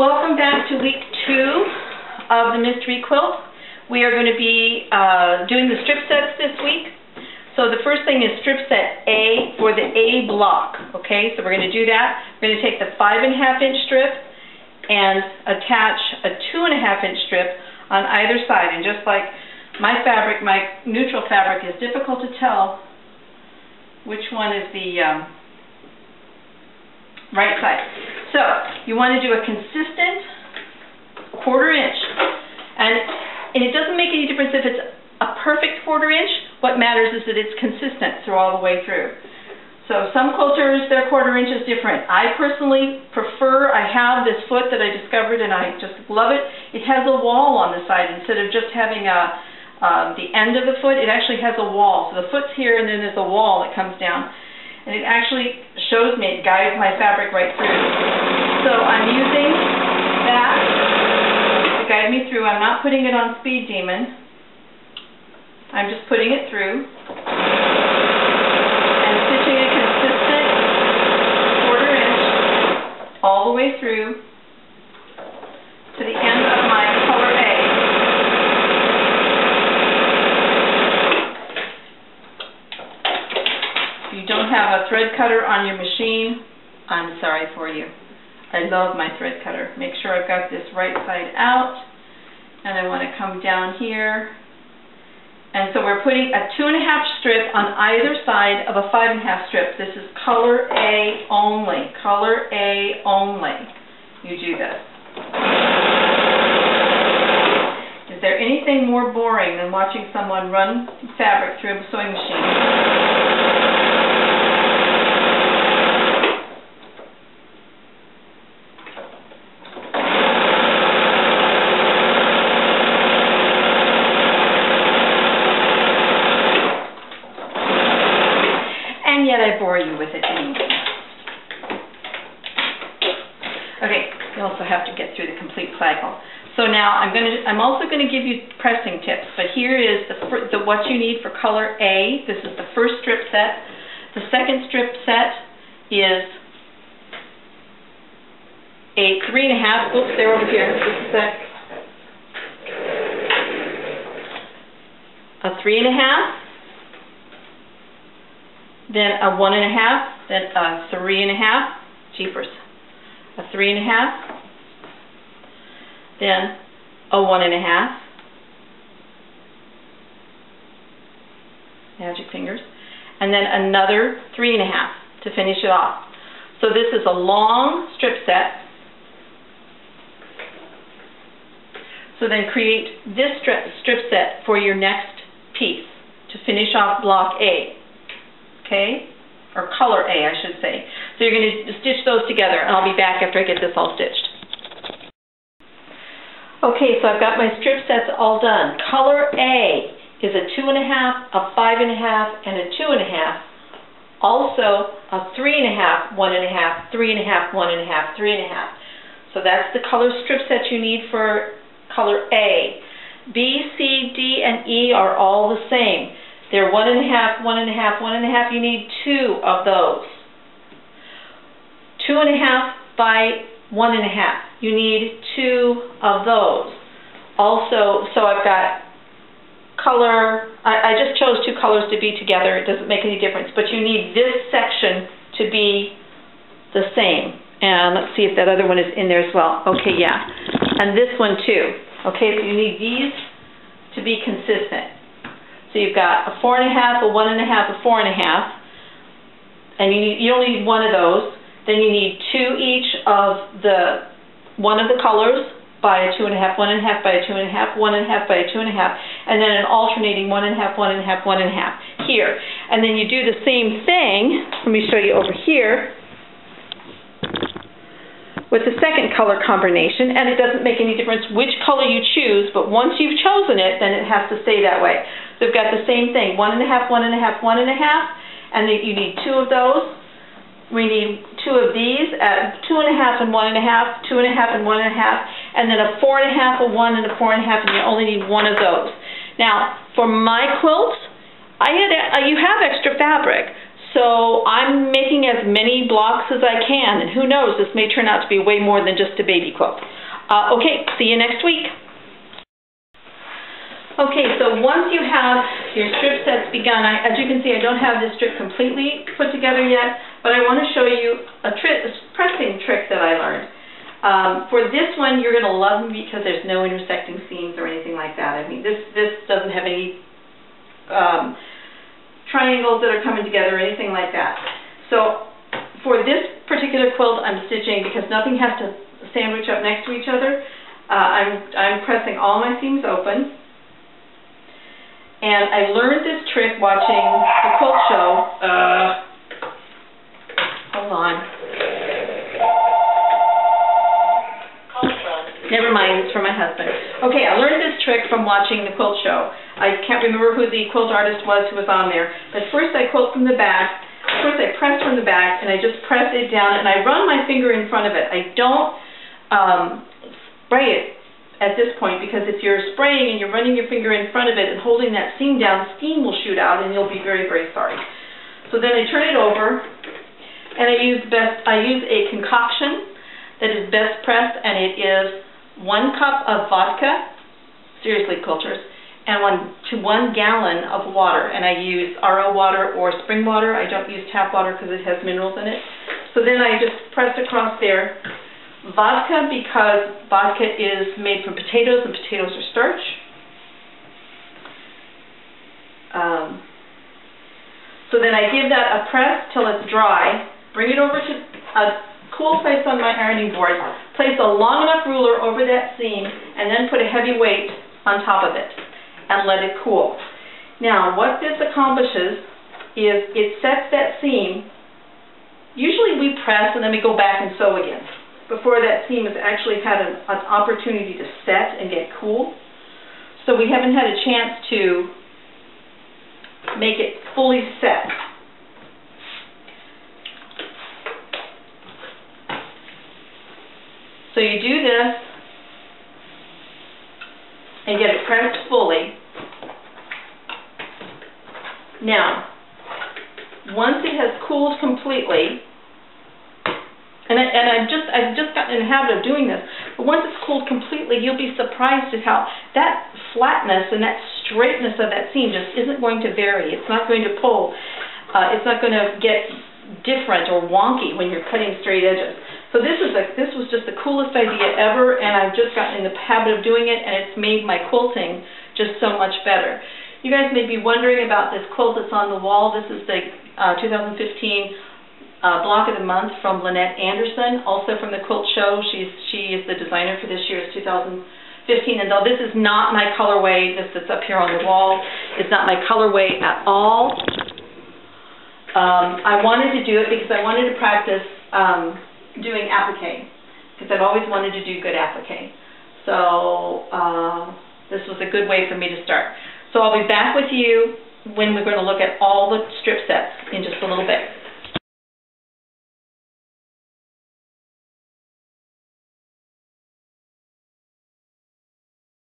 Welcome back to week 2 of the Mystery Quilt. We are going to be doing the strip sets this week. So the first thing is strip set A for the A block. Okay, so we're going to do that. We're going to take the 5.5-inch strip and attach a 2.5-inch strip on either side. And just like my fabric, my neutral fabric, is difficult to tell which one is the right side. So you want to do a consistent 1/4 inch, and it doesn't make any difference if it's a perfect 1/4 inch. What matters is that it's consistent through all the way through. So some quilters, their 1/4 inch is different. I personally prefer, I have this foot that I discovered and I just love it. It has a wall on the side instead of just having the end of the foot. It actually has a wall. So the foot's here and then there's a wall that comes down. And it actually shows me, it guides my fabric right through. So I'm using that to guide me through. I'm not putting it on Speed Demon. I'm just putting it through and stitching a consistent 1/4 inch all the way through to the end of my color A. If you don't have a thread cutter on your machine, I'm sorry for you. I love my thread cutter. Make sure I've got this right side out, and I want to come down here. And so we're putting a 2.5 strip on either side of a 5.5 strip. This is color A only. Color A only. You do this. Is there anything more boring than watching someone run fabric through a sewing machine? And yet I bore you with it anyway. Okay, you also have to get through the complete cycle. So now I'm also going to give you pressing tips, but here is what you need for color A. This is the first strip set. The second strip set is a 3.5. Oops, they're over here. Just a sec. A 3.5. Then a 1.5, then a 3.5, jeepers, a 3.5, then a 1.5, magic fingers, and then another 3.5 to finish it off. So this is a long strip set. So then create this strip set for your next piece to finish off block A. Okay, or color A, I should say. So you're going to stitch those together, and I'll be back after I get this all stitched. Okay, so I've got my strip sets all done. Color A is a 2.5, a 5.5, and a 2.5. Also a 3.5, 1.5, 3.5, 1.5, 3.5. So that's the color strip set you need for color A. B, C, D, and E are all the same. They're 1.5, 1.5, 1.5. You need 2 of those. 2.5 by 1.5. You need 2 of those. Also, so I've got color. I just chose 2 colors to be together. It doesn't make any difference. But you need this section to be the same. And let's see if that other one is in there as well. Okay, yeah. And this one too. Okay, so you need these to be consistent. So you've got a 4.5, a 1.5, a 4.5, and you only need 1 of those. Then you need 2 each of one of the colors by a 2.5, 1.5 by a 2.5, 1.5 by a 2.5, and then an alternating 1.5, 1.5, 1.5 here. And then you do the same thing. Let me show you over here with the second color combination, and it doesn't make any difference which color you choose, but once you've chosen it, then it has to stay that way. So we've got the same thing, 1.5, 1.5, 1.5, and then you need 2 of those. We need 2 of these at 2.5 and 1.5, 2.5 and 1.5, and then a 4.5, a 1, and a 4.5, and you only need 1 of those. Now, for my quilts, you have extra fabric, So I'm making as many blocks as I can, and who knows, this may turn out to be way more than just a baby quilt. Okay, see you next week. Okay, so once you have your strip sets begun, as you can see, I don't have this strip completely put together yet, but I want to show you a pressing trick that I learned. For this one, you're going to love me because there's no intersecting seams or anything like that. I mean, this doesn't have any triangles that are coming together or anything like that. So for this particular quilt, I'm stitching because nothing has to sandwich up next to each other. I'm pressing all my seams open. And I learned this trick watching the quilt show. Hold on. Never mind, it's from my husband. Okay, I learned this trick from watching the quilt show. I can't remember who the quilt artist was who was on there. But first I quilt from the back. First I press from the back, and I just press it down, and I run my finger in front of it. I don't spray it at this point, because if you're spraying and you're running your finger in front of it and holding that seam down, steam will shoot out, and you'll be very, very sorry. So then I turn it over, and I use a concoction that is best pressed, and it is 1 cup of vodka, seriously quilters, and 1 gallon of water. And I use RO water or spring water. I don't use tap water because it has minerals in it. So then I just press across there. Vodka, because vodka is made from potatoes, and potatoes are starch. So then I give that a press till it's dry, bring it over to a cool place on my ironing board, place a long enough ruler over that seam, and then put a heavy weight on top of it, and let it cool. Now, what this accomplishes is it sets that seam. Usually we press and then we go back and sew again, before that seam has actually had an opportunity to set and get cool. So we haven't had a chance to make it fully set. So you do this and get it pressed fully. Now, once it has cooled completely, and I've just gotten in the habit of doing this, but once it's cooled completely, you'll be surprised at how that flatness and that straightness of that seam just isn't going to vary. It's not going to pull. It's not going to get different or wonky when you're cutting straight edges. So this was just the coolest idea ever, and I've just gotten in the habit of doing it, and it's made my quilting just so much better. You guys may be wondering about this quilt that's on the wall. This is the 2015 Block of the Month from Lynette Anderson, also from the Quilt Show. She is the designer for this year's 2015, and though this is not my colorway, this that's up here on the wall is not my colorway at all. I wanted to do it because I wanted to practice doing applique, because I've always wanted to do good applique. So this was a good way for me to start. So I'll be back with you when we're going to look at all the strip sets in just a little bit.